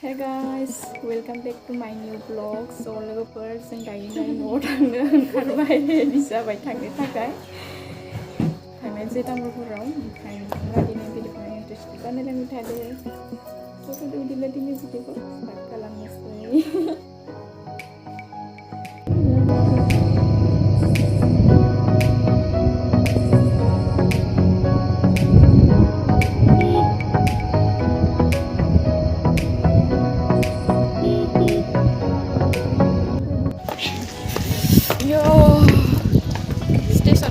Hey guys, welcome back to my new vlog. So लोगोफोर जों दायो न'आव थांनो ओंखारबाय रेडि जाबाय थांनो थाखाय थांनायसै तामुलपुराव ओमफ्राय गारिनि भिडिअखौ इन्टारेस्ट बानायनानै थादो थ' बिदिब्ला दिनै भिडिअखौ स्टार्ट खालामनोसै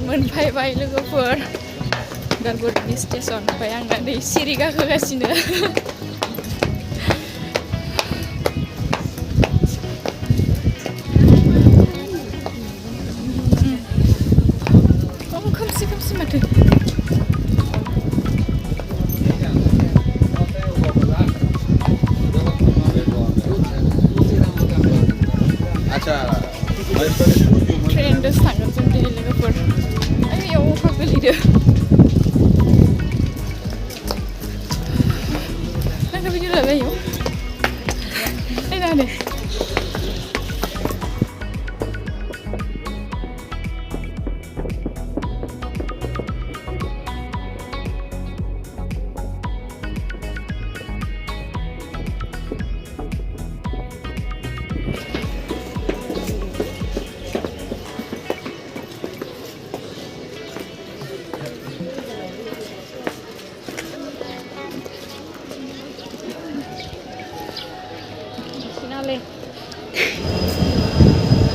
मोनफैबाय लोगोफोर उदालगुरिनि स्टेशन ओमफ्राय आं दा नै सिरि गाखोगासिनो खोमसि खोमसि माथो ट्रेनजोंसो थांगोन जों दिनै लोगोफोर आंनियाव अखा गोलैदो आंखौ भिडिअ लाबाय आयौ नायना होदो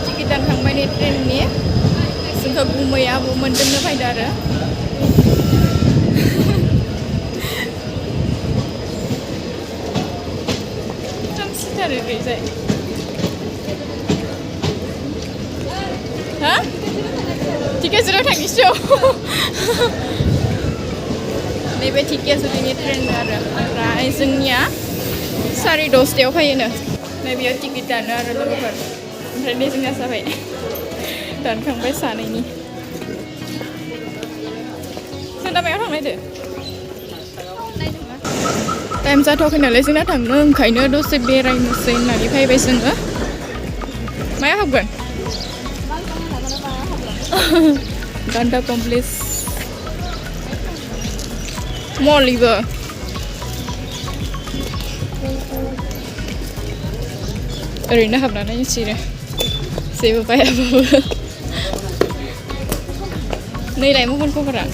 टिकेट दानखांबाय नै ट्रेननि जोंखौ गुमै आब'मोन दोननो फैदो आरो खोमसिथार ओरैजाय हा टिकेटजों थांनिसै नैबे टिकेटजोंनि ट्रेन आरो ओमफ्राय जोंनिया 10:30 फैयोनो नै बेयाव टिकेट दानो आरो लोगोफोर ओमफ्राय नै जोंना जाबाय दानखांबाय सानैनि जों दा मायाव थांनायदो टाइम जाथ'वाखै नालाय जोंना थांनो ओंखायनो दसे बेरायनोसै होननानै फैबाय जोङो मायाव हाबगोन गान्दा कमप्लेक्स मल इबो ओरैनो हाबनानै नायनोसै जेबो बायाबाबो नैलाय महन खबरा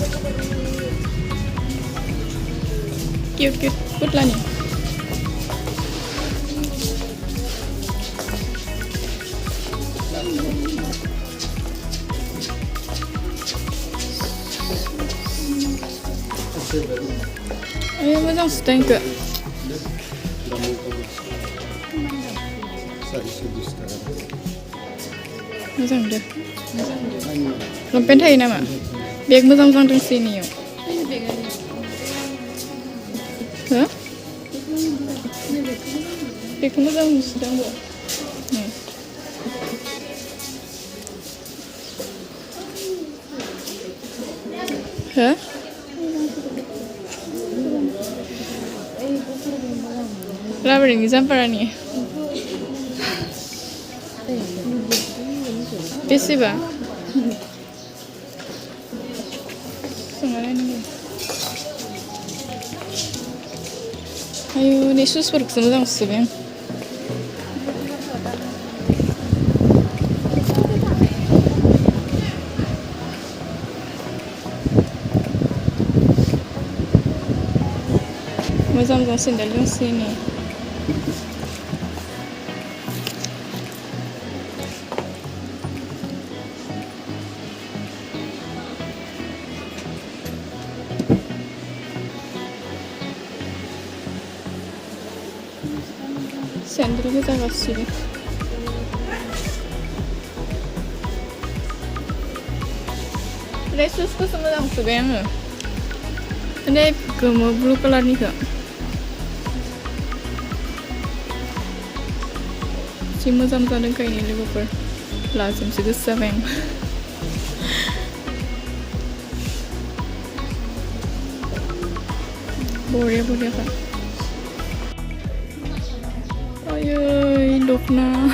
किउट किउट पुतलानि मोजां सुदों इखो मोजां दे लंपेन्ट थायो नामा बेग मोजां मोजां दंसै नियाव हो बेखौ मोजां नुसोदों आंबो हो लाबोरनि जाम्पारानि बेसेबा आयु नै सुसफोरखौसो मोजां सुबाय आं मोजां मोजां सेन्देल दंसै नै सेन्देल गोजा गासिबो ओमफ्राय सुसखौसो मोजां सुबाय आङो माने गोमो ब्लु कालारनिखौ जि मोजां जादों खायनो लोगोफोर लाजोंसो गोसो जाबाय आं बरिया बरियाखा Ôi, dokna.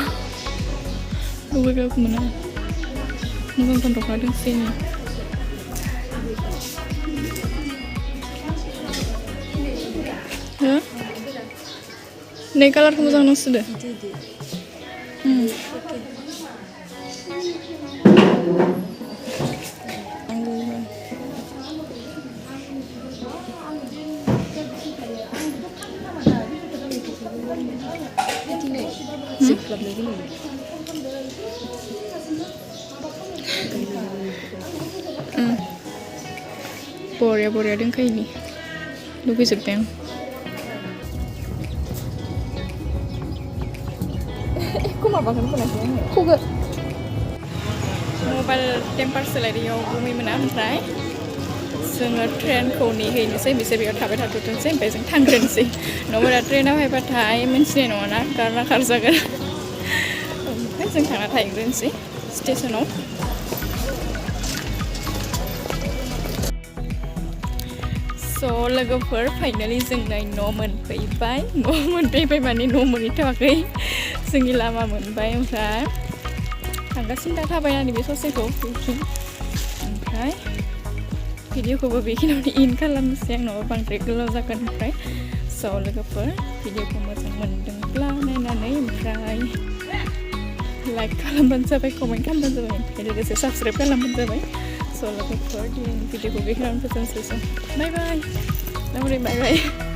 Dua ke mana? Mungkin kan dokna di sini. Ya? Nih color kamu jangan sudah. Borai dong kayak ini. Lu bisa bang. Kok makan pun aja? Kok gak? Mobile tempat selain bumi mana try. Sengah tren kau ni ini saya bisa biar tahu saya besok tangkren sih. Nomor tren apa hebat hai mencari nona karena kerja kan. Saya karena tangkren sih. Station of. So logoफोर finally जोंनाय न' मोनफैबाय माने न' मोनहैथ'वाखै जोंनि लामा मोनबाय ओमफ्राय थांगासिनो दा थाबायनानै बे ससेखौ ओमफ्राय भिडिअखौबो बेखिनियावनो इन खालामनोसै आं नङाबा बांद्राय गोलाव जागोन ओमफ्राय स' लोगोफोर भिडिअखौ मोजां मोनदोंब्ला नायनानै ओमफ्राय लाइक खालामबानो जाबाय कमेन्ट खालामबानो जाबाय ओमफ्राय लोगोसे साबस्क्राइब खालामबानो जाबाय स' लोगोफोर दिनैनि भिडिअखौ बेखिनियावनो फोजोबनोसै बाय बाय।